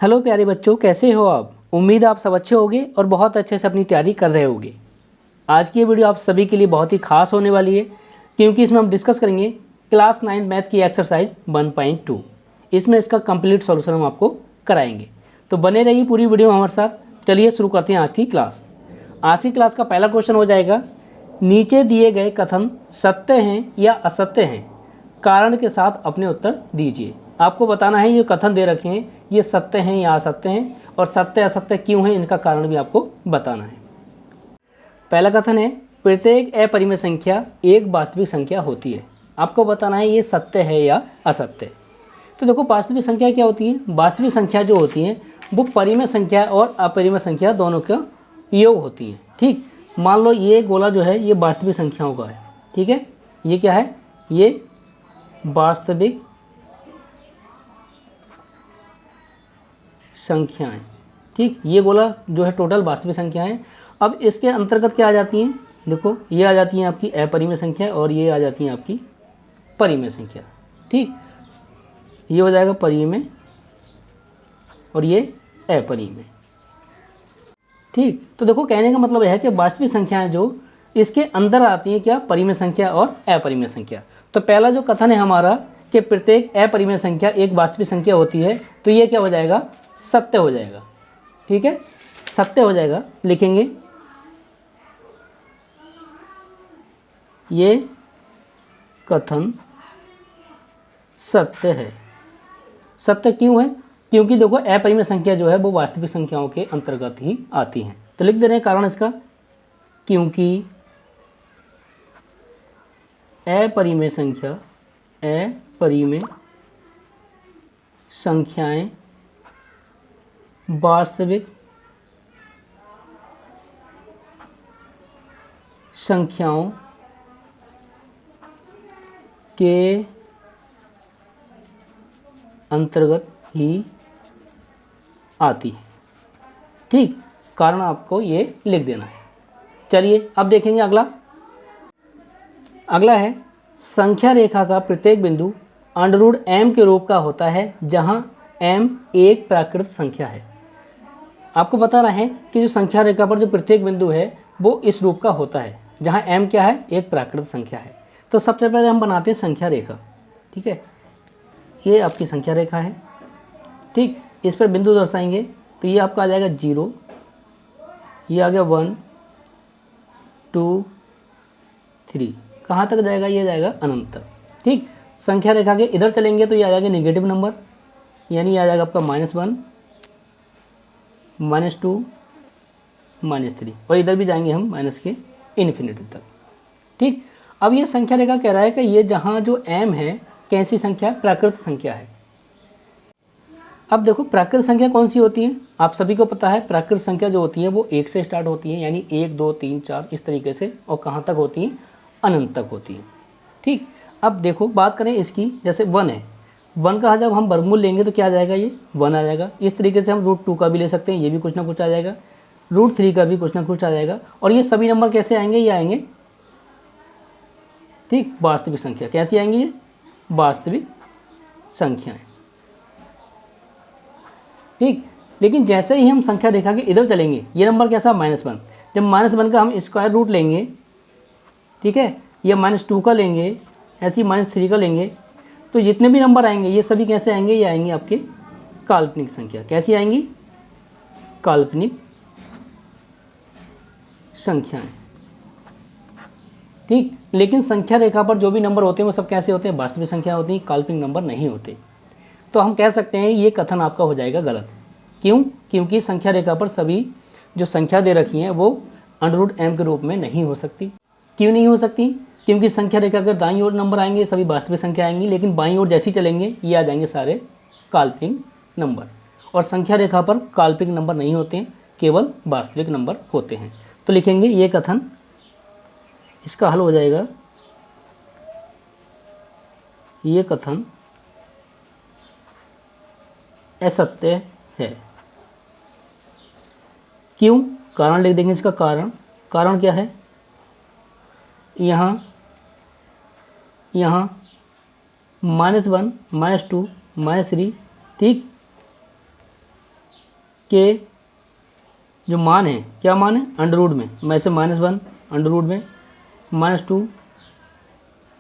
Hello प्यारे बच्चों, कैसे हो आप। उम्मीद आप सब अच्छे होंगे और बहुत अच्छे से अपनी तैयारी कर रहे होंगे। आज की ये वीडियो आप सभी के लिए बहुत ही खास होने वाली है, क्योंकि इसमें हम डिस्कस करेंगे क्लास 9 मैथ की एक्सरसाइज 1.2। इसमें इसका कंप्लीट सॉल्यूशन हम आपको कराएंगे, तो बने रहिए पूरी वीडियो हमारे साथ। चलिए शुरू करते हैं आज की क्लास। आज की क्लास का पहला क्वेश्चन हो जाएगा, नीचे दिए गए कथन सत्य हैं या असत्य हैं, कारण के साथ अपने उत्तर दीजिए। आपको बताना है ये कथन दे रखे हैं ये सत्य हैं या असत्य हैं, और सत्य असत्य क्यों है इनका कारण भी आपको बताना है। पहला कथन है, प्रत्येक अपरिमेय संख्या एक वास्तविक संख्या होती है। आपको बताना है ये सत्य है या असत्य। तो देखो, वास्तविक संख्या क्या होती है। वास्तविक संख्या जो होती है वो परिमेय संख्या और अपरिमेय संख्या दोनों का योग होती है। ठीक, मान लो ये गोला जो है ये वास्तविक संख्याओं का है। ठीक है, ये क्या है, ये वास्तविक संख्याएं। ठीक, ये गोला जो है टोटल वास्तविक संख्याएं। अब इसके अंतर्गत क्या आ जाती हैं, देखो ये आ जाती हैं आपकी अपरिमेय संख्या और ये आ जाती हैं आपकी परिमेय संख्या। ठीक, ये हो जाएगा परिमेय और ये अपरिमेय। ठीक, तो देखो कहने का मतलब यह है कि वास्तविक संख्याएं जो इसके अंदर आती हैं क्या, परिमेय संख्या और अपरिमेय संख्या। तो पहला जो कथन है हमारा कि प्रत्येक अपरिमेय संख्या एक वास्तविक संख्या होती है, तो ये क्या हो जाएगा, सत्य हो जाएगा। ठीक है, सत्य हो जाएगा। लिखेंगे ये कथन सत्य है। सत्य क्यों है, क्योंकि देखो अपरिमेय संख्या जो है वो वास्तविक संख्याओं के अंतर्गत ही आती हैं। तो लिख दे रहे हैं कारण इसका, क्योंकि अपरिमेय संख्याएं वास्तविक संख्याओं के अंतर्गत ही आती है। ठीक, कारण आपको ये लिख देना है। चलिए अब देखेंगे अगला है, संख्या रेखा का प्रत्येक बिंदु √m के रूप का होता है, जहां m एक प्राकृत संख्या है। आपको बता रहे हैं कि जो संख्या रेखा पर जो प्रत्येक बिंदु है वो इस रूप का होता है, जहां m क्या है, एक प्राकृत संख्या है। तो सबसे पहले हम बनाते हैं संख्या रेखा। ठीक है, ये आपकी संख्या रेखा है। ठीक, इस पर बिंदु दर्शाएंगे तो ये आपका आ जाएगा 0, ये आ गया 1 2 3, कहाँ तक जाएगा, ये जाएगा अनंत तक। ठीक, संख्या रेखा के इधर चलेंगे तो ये आ जाएगा नेगेटिव नंबर, यानी आ जाएगा आपका -1 -2 -3, और इधर भी जाएंगे हम माइनस के इन्फिनिटी तक। ठीक, अब ये संख्या रेखा कह रहा है कि ये जहाँ जो m है कैसी संख्या, प्राकृत संख्या है। अब देखो प्राकृत संख्या कौन सी होती है, आप सभी को पता है प्राकृत संख्या जो होती है वो 1 से स्टार्ट होती है, यानी 1 2 3 4 इस तरीके से, और कहाँ तक होती है, अनंत तक होती है। ठीक, अब देखो बात करें इसकी, जैसे 1 है, 1 का जब हम वर्गमूल लेंगे तो क्या आ जाएगा, ये 1 आ जाएगा। इस तरीके से हम √2 का भी ले सकते हैं, ये भी कुछ ना कुछ आ जाएगा। √3 का भी कुछ ना कुछ आ जाएगा। और ये सभी नंबर कैसे आएंगे, ये आएंगे ठीक वास्तविक संख्या। कैसी आएंगी, ये वास्तविक संख्याएं। ठीक, लेकिन जैसे ही हम संख्या रेखा के इधर चलेंगे, ये नंबर कैसा, -1। जब -1 का हम स्क्वायर रूट लेंगे, ठीक है, या -2 का लेंगे, ऐसे ही -3 का लेंगे, तो जितने भी नंबर आएंगे ये सभी कैसे आएंगे, ये आएंगे आपके काल्पनिक संख्या। कैसी आएंगी, काल्पनिक संख्याएं। ठीक, लेकिन संख्या रेखा पर जो भी नंबर होते हैं वो सब कैसे होते हैं, वास्तविक संख्या होती हैं, काल्पनिक नंबर नहीं होते। तो हम कह सकते हैं ये कथन आपका हो जाएगा गलत। क्यों, क्योंकि संख्या रेखा पर सभी जो संख्या दे रखी हैं वो √m के रूप में नहीं हो सकती। क्यों नहीं हो सकती, क्योंकि संख्या रेखा के दाईं ओर नंबर आएंगे सभी वास्तविक संख्या आएंगी, लेकिन बाईं ओर जैसे ही चलेंगे ये आ जाएंगे सारे काल्पनिक नंबर। और संख्या रेखा पर काल्पनिक नंबर नहीं होते हैं, केवल वास्तविक नंबर होते हैं। तो लिखेंगे ये कथन, इसका हल हो जाएगा, ये कथन असत्य है। क्यों, कारण लिख देंगे इसका कारण। कारण क्या है, यहाँ -1 -2 -3, ठीक, के जो मान है, क्या मान है, अंडर रूट में, मैं से -1 अंडर रूट में, -2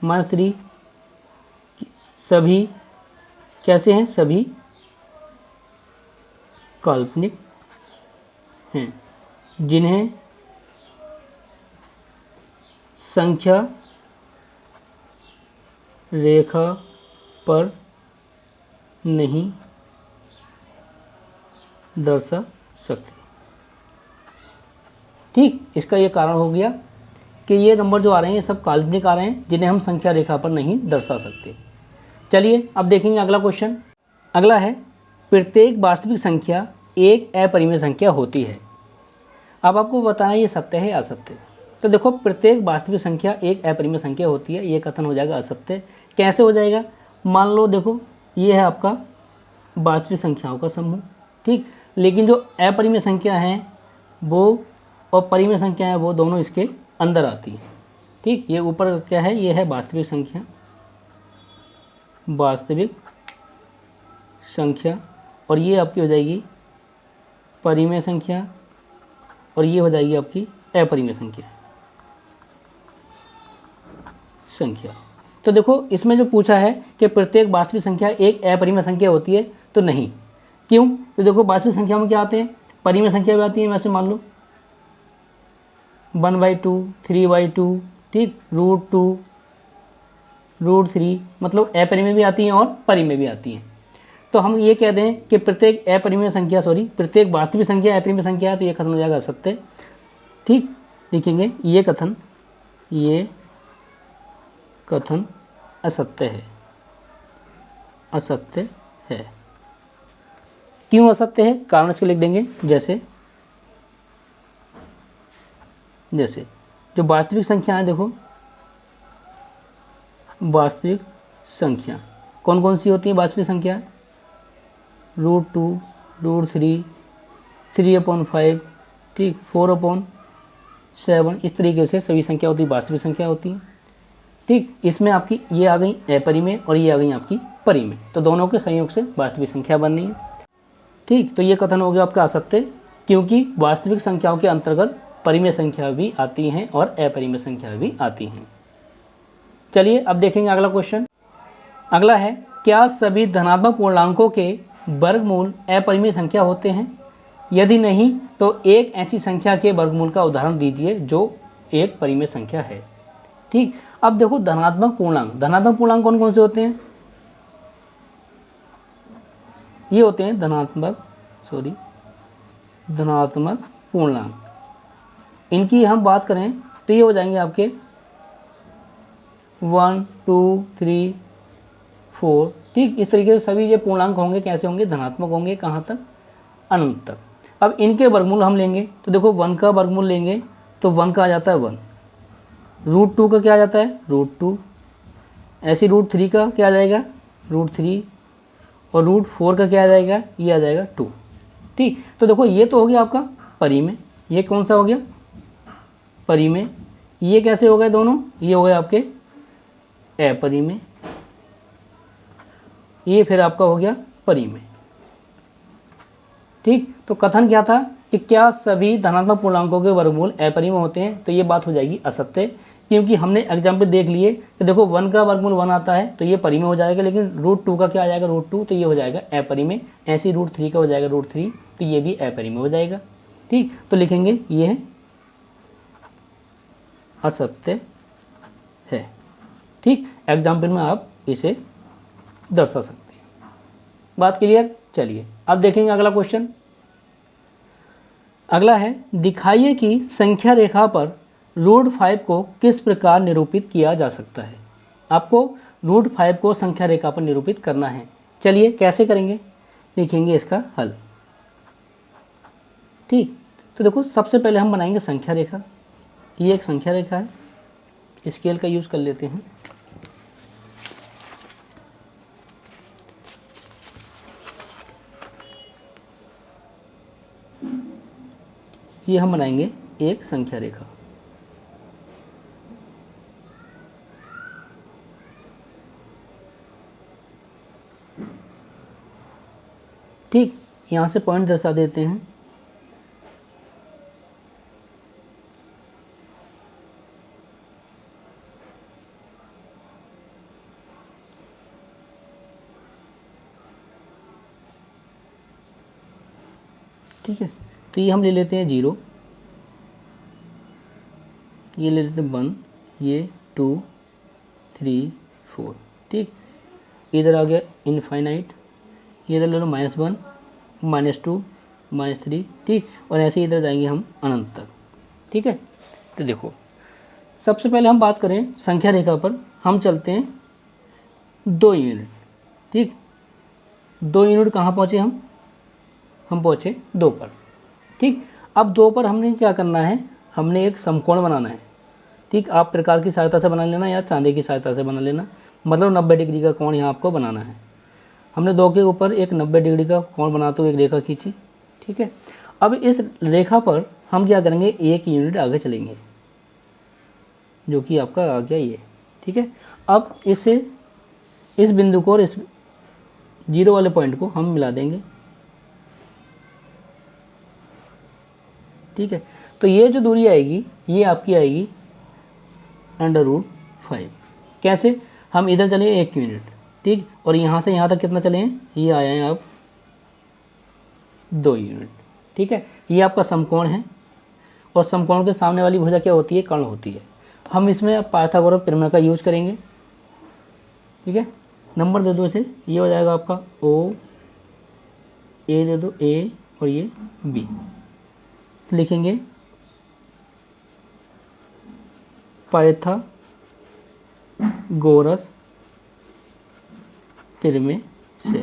-3 सभी कैसे हैं, सभी काल्पनिक हैं जिन्हें संख्या रेखा पर नहीं दर्शा सकते। ठीक, इसका ये कारण हो गया कि ये नंबर जो आ रहे हैं ये सब काल्पनिक आ रहे हैं जिन्हें हम संख्या रेखा पर नहीं दर्शा सकते। चलिए अब देखेंगे अगला क्वेश्चन। अगला है, प्रत्येक वास्तविक संख्या एक अपरिमेय संख्या होती है। अब आपको बताना ये सत्य है या असत्य। तो देखो, प्रत्येक वास्तविक संख्या एक अपरिमेय संख्या होती है, ये कथन हो जाएगा असत्य। कैसे हो जाएगा, मान लो देखो ये है आपका वास्तविक संख्याओं का समूह, ठीक, लेकिन जो अपरिमेय संख्या हैं वो और परिमेय संख्या है वो दोनों इसके अंदर आती है। ठीक, ये ऊपर क्या है, ये है वास्तविक संख्या, वास्तविक संख्या, और ये आपकी हो जाएगी परिमेय संख्या, और ये हो जाएगी आपकी अपरिमेय संख्या। तो देखो इसमें जो पूछा है कि प्रत्येक वास्तविक संख्या एक अपरिमेय संख्या होती है, तो नहीं। क्यों, तो देखो वास्तविक संख्या में क्या आते हैं, परिमेय संख्या भी आती है, वैसे मान लो 1/2 3/2, ठीक, √2 √3, मतलब अपरिमेय भी आती हैं और परिमेय भी आती हैं। तो हम ये कह दें कि प्रत्येक प्रत्येक वास्तविक संख्या अपरिमेय संख्या है, तो ये कथन हो जाएगा असत्य। ठीक, लिखेंगे ये कथन असत्य है, असत्य है। क्यों असत्य है, कारण इसको लिख देंगे। जैसे जो वास्तविक संख्या है, देखो वास्तविक संख्या कौन कौन सी होती है, वास्तविक संख्या √2 √3 3/5, ठीक, 4/7, इस तरीके से सभी संख्या होती है, वास्तविक संख्या होती है। ठीक, इसमें आपकी ये आ गई अपरिमेय और ये आ गई आपकी परिमेय, तो दोनों के संयोग से वास्तविक संख्या बननी है। ठीक, तो ये कथन हो गया आपका असत्य, क्योंकि वास्तविक संख्याओं के अंतर्गत परिमेय संख्या भी आती हैं और अपरिमेय संख्या भी आती हैं। चलिए अब देखेंगे अगला क्वेश्चन। अगला है, क्या सभी धनात्मक पूर्णांकों के वर्गमूल अपरिमेय संख्या होते हैं? यदि नहीं तो एक ऐसी संख्या के वर्गमूल का उदाहरण दीजिए जो एक परिमेय संख्या है। ठीक, अब देखो धनात्मक पूर्णांक कौन कौन से होते हैं, ये होते हैं धनात्मक पूर्णांक। इनकी हम बात करें तो ये हो जाएंगे आपके 1 2 3 4, ठीक, इस तरीके से सभी ये पूर्णांक होंगे, कैसे होंगे, धनात्मक होंगे, कहाँ तक, अनंत तक। अब इनके वर्गमूल हम लेंगे तो देखो 1 का वर्गमूल लेंगे तो 1 का आ जाता है 1, √2 का क्या आ जाता है, √2, ऐसे √3 का क्या आ जाएगा, √3, और √4 का क्या आ जाएगा, ये आ जाएगा 2। ठीक, तो देखो ये तो हो गया आपका परिमेय, ये कौन सा हो गया, परिमेय। ये कैसे हो गए दोनों, ये हो गए आपके अपरिमेय, ये फिर आपका हो गया परिमेय। ठीक, तो कथन क्या था कि क्या सभी धनात्मक पूर्णांकों के वर्गमूल अपरिमेय होते हैं, तो ये बात हो जाएगी असत्य, क्योंकि हमने एग्जाम्पल देख लिए कि देखो 1 का वर्गमूल 1 आता है तो ये परिमेय हो जाएगा, लेकिन √2 का क्या आ जाएगा, √2, तो ये हो जाएगा अपरिमेय। ऐसे √3 का हो जाएगा √3, तो ये भी अपरिमेय हो जाएगा। ठीक, तो लिखेंगे ये है असत्य है। ठीक, एग्जाम्पल में आप इसे दर्शा सकते हैं। बात क्लियर। चलिए अब देखेंगे अगला क्वेश्चन। अगला है, दिखाइए कि संख्या रेखा पर √5 को किस प्रकार निरूपित किया जा सकता है। आपको √5 को संख्या रेखा पर निरूपित करना है। चलिए कैसे करेंगे, लिखेंगे इसका हल। ठीक, तो देखो सबसे पहले हम बनाएंगे संख्या रेखा। ये एक संख्या रेखा है, स्केल का यूज़ कर लेते हैं। ये हम बनाएंगे एक संख्या रेखा। ठीक, यहाँ से पॉइंट दर्शा देते हैं। ठीक है, तो ये हम ले लेते हैं 0, ये ले लेते हैं 1, ये 2 3 4। ठीक, इधर आ गया इनफाइनाइट, ये इधर ले लो -1 -2 -3। ठीक, और ऐसे ही इधर जाएंगे हम अनंत तक। ठीक है, तो देखो सबसे पहले हम बात करें संख्या रेखा पर, हम चलते हैं 2 यूनिट। ठीक, 2 यूनिट कहाँ पहुँचे हम पहुँचे 2 पर। ठीक, अब 2 पर हमने क्या करना है, हमने एक समकोण बनाना है। ठीक, आप प्रकार की सहायता से बना लेना या चांदे की सहायता से बना लेना, मतलब 90 डिग्री का कोण यहाँ आपको बनाना है। हमने 2 के ऊपर एक 90 डिग्री का कोण बनाते हुए एक रेखा खींची। ठीक है, अब इस रेखा पर हम क्या करेंगे, 1 यूनिट आगे चलेंगे, जो कि आपका आ गया ये। ठीक है, अब इससे इस बिंदु को और इस 0 वाले पॉइंट को हम मिला देंगे। ठीक है, तो ये जो दूरी आएगी ये आपकी आएगी √5। कैसे, हम इधर चले 1 यूनिट। ठीक, और यहाँ से यहाँ तक कितना चले हैं, ये आए हैं आप 2 यूनिट। ठीक है, ये आपका समकोण है, और समकोण के सामने वाली भुजा क्या होती है, कर्ण होती है। हम इसमें अब पाइथागोरस प्रमेय का यूज करेंगे। ठीक है, नंबर दे दो इसे, ये हो जाएगा आपका O, A दे दो A और ये B। तो लिखेंगे पाइथागोरस प्रमेय से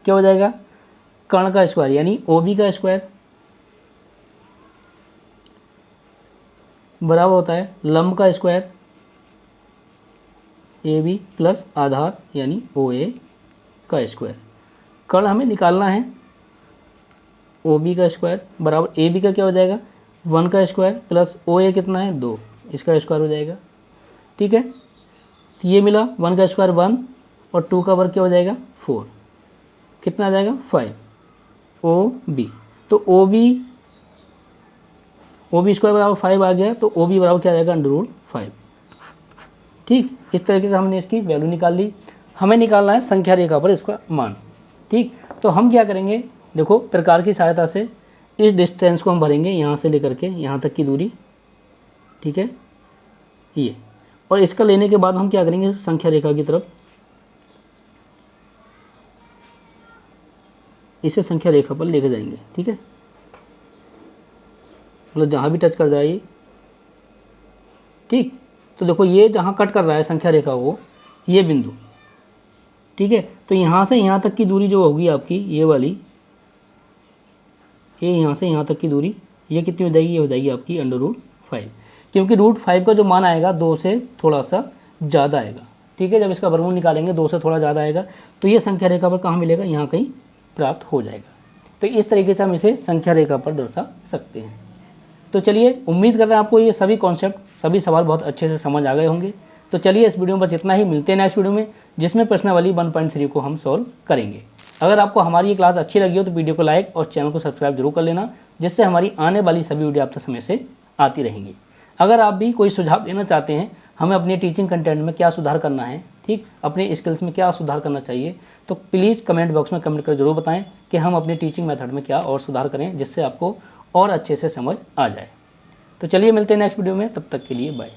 क्या हो जाएगा, कर्ण का स्क्वायर यानी OB का स्क्वायर बराबर होता है लंब का स्क्वायर AB प्लस आधार यानी OA का स्क्वायर। कर्ण हमें निकालना है, OB का स्क्वायर बराबर AB का क्या हो जाएगा, 1 का स्क्वायर प्लस OA कितना है 2, इसका स्क्वायर हो जाएगा। ठीक है, तो ये मिला 1 का स्क्वायर 1 और 2 का वर्ग क्या हो जाएगा 4, कितना आ जाएगा 5 OB। तो OB स्क्वायर बराबर 5 आ गया, तो OB बराबर क्या आ जाएगा √5। ठीक, इस तरीके से हमने इसकी वैल्यू निकाल ली। हमें निकालना है संख्या रेखा पर इसका मान। ठीक, तो हम क्या करेंगे, देखो प्रकार की सहायता से इस डिस्टेंस को हम भरेंगे, यहाँ से लेकर के यहाँ तक की दूरी। ठीक है, ये, और इसका लेने के बाद हम क्या करेंगे, संख्या रेखा की तरफ इसे संख्या रेखा पर लेके जाएंगे। ठीक है, मतलब जहाँ भी टच कर जाए। ठीक, तो देखो ये जहाँ कट कर रहा है संख्या रेखा को, ये बिंदु। ठीक है, तो यहाँ से यहाँ तक की दूरी जो होगी आपकी ये वाली, ये यहाँ से यहाँ तक की दूरी, ये कितनी हो जाएगी, ये हो जाएगी आपकी √5, क्योंकि √5 का जो मान आएगा 2 से थोड़ा सा ज़्यादा आएगा। ठीक है, जब इसका वर्गमूल निकालेंगे 2 से थोड़ा ज़्यादा आएगा, तो ये संख्या रेखा पर कहाँ मिलेगा, यहाँ कहीं प्राप्त हो जाएगा। तो इस तरीके से हम इसे संख्या रेखा पर दर्शा सकते हैं। तो चलिए, उम्मीद कर रहे हैं आपको ये सभी कॉन्सेप्ट, सभी सवाल बहुत अच्छे से समझ आ गए होंगे। तो चलिए इस वीडियो में बस इतना ही, मिलते हैं नेक्स्ट वीडियो में, जिसमें प्रश्नावली 1.3 को हम सॉल्व करेंगे। अगर आपको हमारी ये क्लास अच्छी लगी हो तो वीडियो को लाइक और चैनल को सब्सक्राइब जरूर कर लेना, जिससे हमारी आने वाली सभी वीडियो आप तक समय से आती रहेंगी। अगर आप भी कोई सुझाव देना चाहते हैं, हमें अपने टीचिंग कंटेंट में क्या सुधार करना है, ठीक, अपने स्किल्स में क्या सुधार करना चाहिए, तो प्लीज़ कमेंट बॉक्स में कमेंट कर जरूर बताएं कि हम अपने टीचिंग मेथड में क्या और सुधार करें, जिससे आपको और अच्छे से समझ आ जाए। तो चलिए मिलते हैं नेक्स्ट वीडियो में, तब तक के लिए बाय।